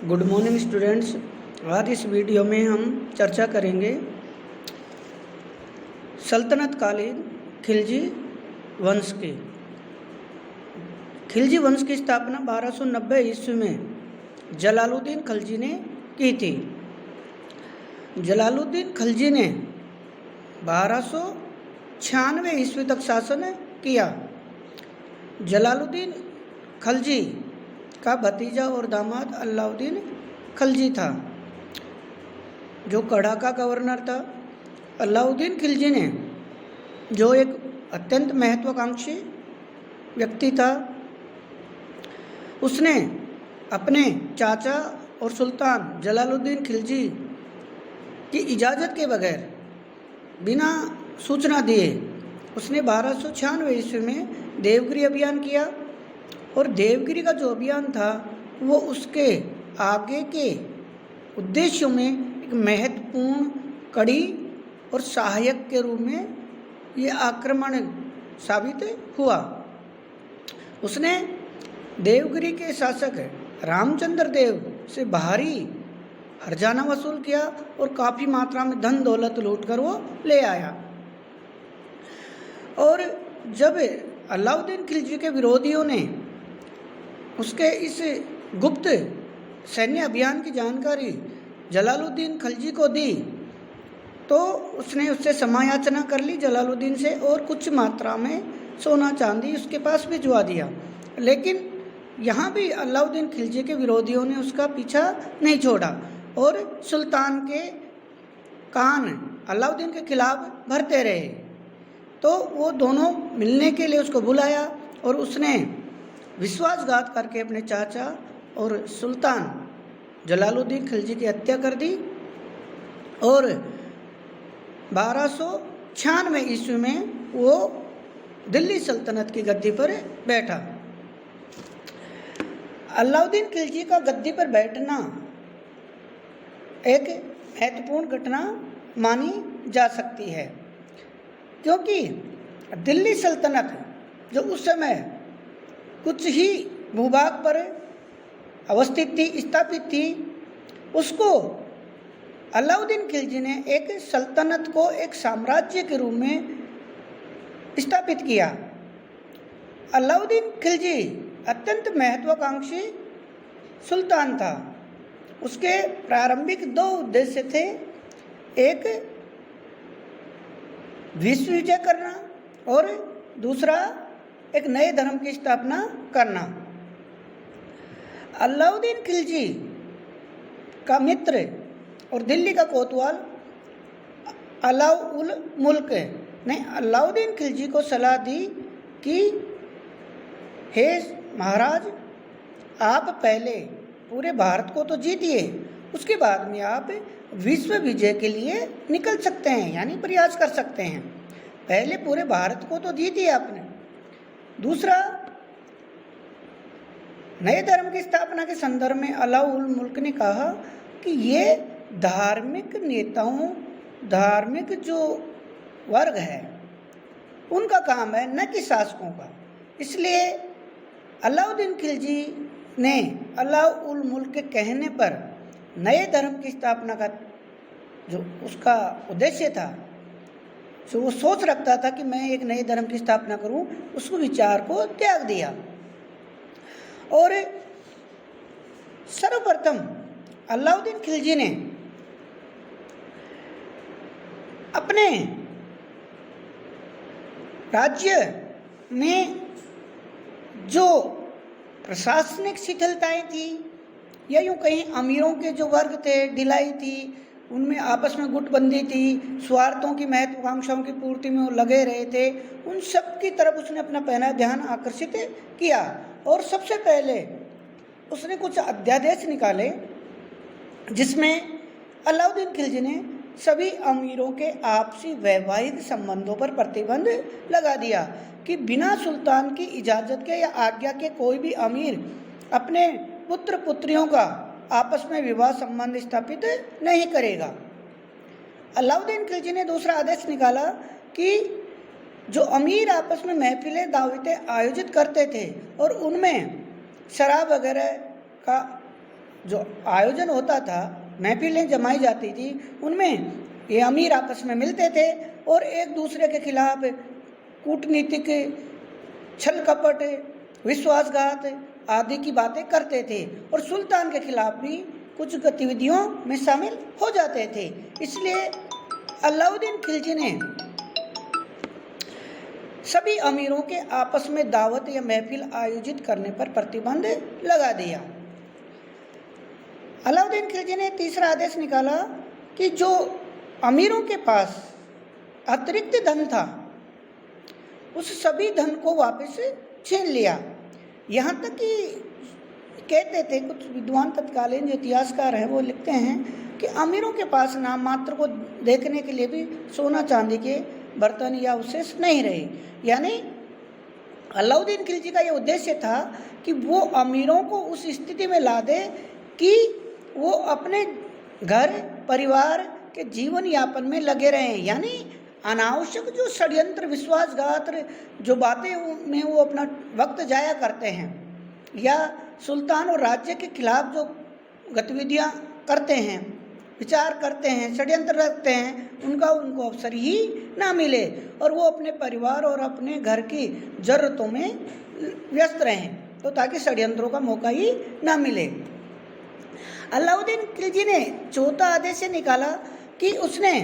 Good morning students. आज इस video में हम चर्चा करेंगे सल्तनत कालीन खिलजी वंश की। खिलजी वंश की स्थापना 1290 ईस्वी में जलालुद्दीन खिलजी ने की थी। जलालुद्दीन खिलजी ने 1296 ईस्वी तक शासन किया। जलालुद्दीन खिलजी का भतीजा और दामाद अलाउद्दीन खिलजी था, जो कड़ा का गवर्नर था। अलाउद्दीन खिलजी ने, जो एक अत्यंत महत्वाकांक्षी व्यक्ति था, उसने अपने चाचा और सुल्तान जलालुद्दीन खिलजी की इजाज़त के बगैर, बिना सूचना दिए, उसने 1296 ईस्वी में देवगिरी अभियान किया। और देवगिरी का जो अभियान था वो उसके आगे के उद्देश्यों में एक महत्वपूर्ण कड़ी और सहायक के रूप में ये आक्रमण साबित हुआ। उसने देवगिरी के शासक रामचंद्र देव से भारी हर्जाना वसूल किया और काफ़ी मात्रा में धन दौलत लूट कर वो ले आया। और जब अलाउद्दीन खिलजी के विरोधियों ने उसके इस गुप्त सैन्य अभियान की जानकारी जलालुद्दीन खिलजी को दी, तो उसने उससे क्षमा याचना कर ली जलालुद्दीन से, और कुछ मात्रा में सोना चांदी उसके पास भिजवा दिया। लेकिन यहाँ भी अलाउद्दीन खिलजी के विरोधियों ने उसका पीछा नहीं छोड़ा और सुल्तान के कान अलाउद्दीन के खिलाफ भरते रहे। तो वो दोनों मिलने के लिए उसको बुलाया और उसने विश्वासघात करके अपने चाचा और सुल्तान जलालुद्दीन खिलजी की हत्या कर दी और 1296 ईस्वी में वो दिल्ली सल्तनत की गद्दी पर बैठा। अलाउद्दीन खिलजी का गद्दी पर बैठना एक महत्वपूर्ण घटना मानी जा सकती है, क्योंकि दिल्ली सल्तनत जो उस समय कुछ ही भूभाग पर अवस्थित थी, स्थापित थी, उसको अलाउद्दीन खिलजी ने एक सल्तनत को एक साम्राज्य के रूप में स्थापित किया। अलाउद्दीन खिलजी अत्यंत महत्वाकांक्षी सुल्तान था। उसके प्रारंभिक दो उद्देश्य थे, एक विश्व विजय करना और दूसरा एक नए धर्म की स्थापना करना। अलाउद्दीन खिलजी का मित्र और दिल्ली का कोतवाल अलाउल मुल्क ने अलाउद्दीन खिलजी को सलाह दी कि हे महाराज, आप पहले पूरे भारत को तो जीतिए, उसके बाद में आप विश्व विजय के लिए निकल सकते हैं, यानी प्रयास कर सकते हैं। पहले पूरे भारत को तो जीतिए आपने। दूसरा, नए धर्म की स्थापना के संदर्भ में अलाउल मुल्क ने कहा कि ये धार्मिक नेताओं, धार्मिक जो वर्ग है, उनका काम है, न कि शासकों का। इसलिए अलाउद्दीन खिलजी ने अलाउल मुल्क के कहने पर नए धर्म की स्थापना का जो उसका उद्देश्य था, जो वो सोच रखता था कि मैं एक नए धर्म की स्थापना करूं, उस विचार को त्याग दिया। और सर्वप्रथम अलाउद्दीन खिलजी ने अपने राज्य में जो प्रशासनिक शिथिलताएं थी, या यूँ कहीं अमीरों के जो वर्ग थे, ढिलाई थी, उनमें आपस में गुटबंदी थी, स्वार्थों की महत्वाकांक्षाओं की पूर्ति में वो लगे रहे थे, उन सब की तरफ उसने अपना पहला ध्यान आकर्षित किया। और सबसे पहले उसने कुछ अध्यादेश निकाले, जिसमें अलाउद्दीन खिलजी ने सभी अमीरों के आपसी वैवाहिक संबंधों पर प्रतिबंध लगा दिया कि बिना सुल्तान की इजाज़त के या आज्ञा के कोई भी अमीर अपने पुत्र पुत्रियों का आपस में विवाह संबंध स्थापित नहीं करेगा। अलाउद्दीन खिलजी ने दूसरा आदेश निकाला कि जो अमीर आपस में महफिलें, दावतें आयोजित करते थे और उनमें शराब वगैरह का जो आयोजन होता था, महफिलें जमाई जाती थी, उनमें ये अमीर आपस में मिलते थे और एक दूसरे के खिलाफ कूटनीतिक छल कपट, विश्वासघात आदि की बातें करते थे और सुल्तान के खिलाफ भी कुछ गतिविधियों में शामिल हो जाते थे। इसलिए अलाउद्दीन खिलजी ने सभी अमीरों के आपस में दावत या महफिल आयोजित करने पर प्रतिबंध लगा दिया। अलाउद्दीन खिलजी ने तीसरा आदेश निकाला कि जो अमीरों के पास अतिरिक्त धन था, उस सभी धन को वापस छीन लिया। यहाँ तक कि कहते थे कुछ विद्वान, तत्कालीन जो इतिहासकार हैं, वो लिखते हैं कि अमीरों के पास नाम मात्र को देखने के लिए भी सोना चांदी के बर्तन या अवशेष नहीं रहे। यानी अलाउद्दीन खिलजी का यह उद्देश्य था कि वो अमीरों को उस स्थिति में ला दे कि वो अपने घर परिवार के जीवन यापन में लगे रहें। यानी अनावश्यक जो षड्यंत्र, विश्वासघात, जो बातें में वो अपना वक्त जाया करते हैं या सुल्तान और राज्य के खिलाफ जो गतिविधियां करते हैं, विचार करते हैं, षड्यंत्र रखते हैं, उनका उनको अवसर ही ना मिले और वो अपने परिवार और अपने घर की ज़रूरतों में व्यस्त रहें, तो ताकि षड्यंत्रों का मौका ही ना मिले। अलाउद्दीन खिलजी ने चौथा आदेश निकाला कि उसने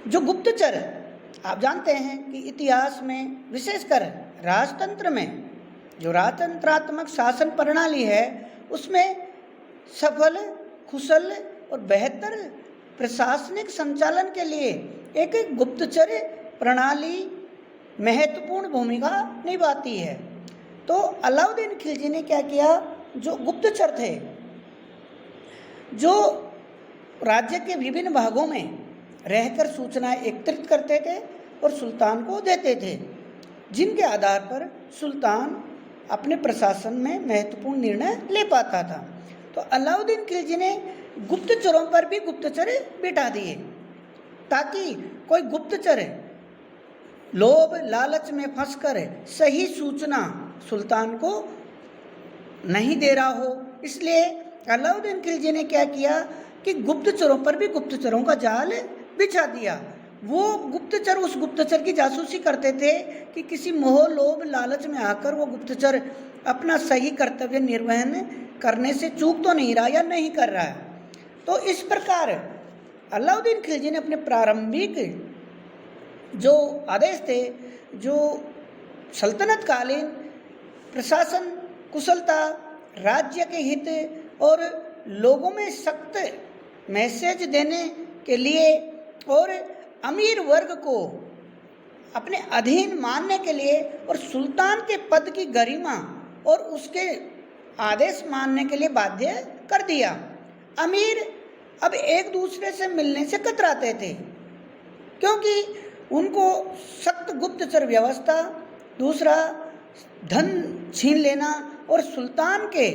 जो गुप्तचर, आप जानते हैं कि इतिहास में विशेषकर राजतंत्र में जो राजतंत्रात्मक शासन प्रणाली है, उसमें सफल, कुशल और बेहतर प्रशासनिक संचालन के लिए एक गुप्तचर प्रणाली महत्वपूर्ण भूमिका निभाती है। तो अलाउद्दीन खिलजी ने क्या किया, जो गुप्तचर थे, जो राज्य के विभिन्न भागों में रहकर सूचनाएं एकत्रित करते थे और सुल्तान को देते थे, जिनके आधार पर सुल्तान अपने प्रशासन में महत्वपूर्ण निर्णय ले पाता था। तो अलाउद्दीन खिलजी ने गुप्तचरों पर भी गुप्तचर बिठा दिए, ताकि कोई गुप्तचर लोभ लालच में फंसकर सही सूचना सुल्तान को नहीं दे रहा हो। इसलिए अलाउद्दीन खिलजी ने क्या किया कि गुप्तचरों पर भी गुप्तचरों का जाल बिछा दिया। वो गुप्तचर उस गुप्तचर की जासूसी करते थे कि किसी मोह लोभ लालच में आकर वो गुप्तचर अपना सही कर्तव्य निर्वहन करने से चूक तो नहीं रहा या नहीं कर रहा है। तो इस प्रकार अलाउद्दीन खिलजी ने अपने प्रारंभिक जो आदेश थे, जो सल्तनत कालीन प्रशासन कुशलता, राज्य के हित और लोगों में सख्त मैसेज देने के लिए और अमीर वर्ग को अपने अधीन मानने के लिए और सुल्तान के पद की गरिमा और उसके आदेश मानने के लिए बाध्य कर दिया। अमीर अब एक दूसरे से मिलने से कतराते थे, क्योंकि उनको सख्त गुप्तचर व्यवस्था, दूसरा धन छीन लेना और सुल्तान के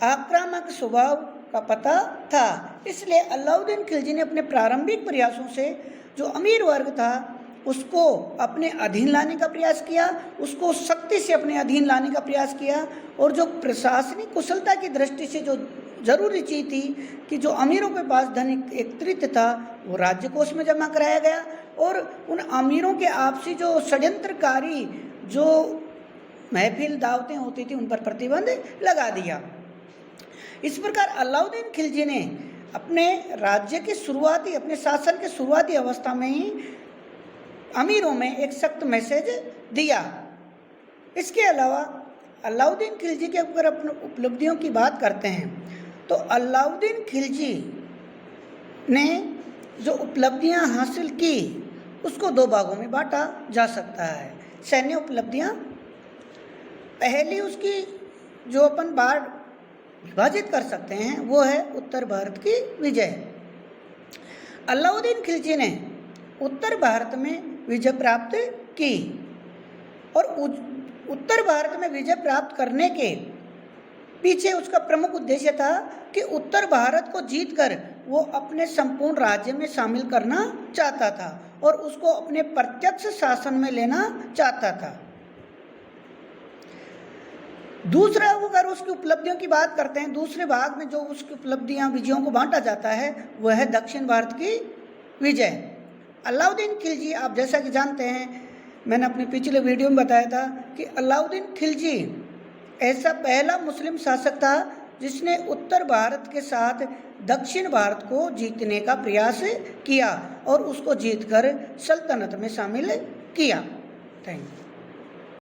आक्रामक स्वभाव का पता था। इसलिए अलाउद्दीन खिलजी ने अपने प्रारंभिक प्रयासों से जो अमीर वर्ग था उसको अपने अधीन लाने का प्रयास किया, उसको शक्ति से अपने अधीन लाने का प्रयास किया, और जो प्रशासनिक कुशलता की दृष्टि से जो जरूरी चीज़ थी कि जो अमीरों के पास धन एकत्रित था वो राज्य कोष में जमा कराया गया, और उन अमीरों के आपसी जो षड्यंत्रकारी जो महफिल दावतें होती थी उन पर प्रतिबंध लगा दिया। इस प्रकार अलाउद्दीन खिलजी ने अपने राज्य के शुरुआती, अपने शासन के शुरुआती अवस्था में ही अमीरों में एक सख्त मैसेज दिया। इसके अलावा अलाउद्दीन खिलजी के ऊपर अपनी उपलब्धियों की बात करते हैं तो अलाउद्दीन खिलजी ने जो उपलब्धियां हासिल की उसको दो भागों में बांटा जा सकता है। सैन्य उपलब्धियां, पहली उसकी जो अपन बार विभाजित कर सकते हैं वो है उत्तर भारत की विजय। अलाउद्दीन खिलजी ने उत्तर भारत में विजय प्राप्त की, और उत्तर भारत में विजय प्राप्त करने के पीछे उसका प्रमुख उद्देश्य था कि उत्तर भारत को जीतकर वो अपने संपूर्ण राज्य में शामिल करना चाहता था और उसको अपने प्रत्यक्ष शासन में लेना चाहता था। दूसरा, अगर उसकी उपलब्धियों की बात करते हैं, दूसरे भाग में जो उसकी उपलब्धियां, विजयों को बांटा जाता है, वह है दक्षिण भारत की विजय। अलाउद्दीन खिलजी, आप जैसा कि जानते हैं, मैंने अपने पिछले वीडियो में बताया था कि अलाउद्दीन खिलजी ऐसा पहला मुस्लिम शासक था जिसने उत्तर भारत के साथ दक्षिण भारत को जीतने का प्रयास किया और उसको जीतकर सल्तनत में शामिल किया। Thank you.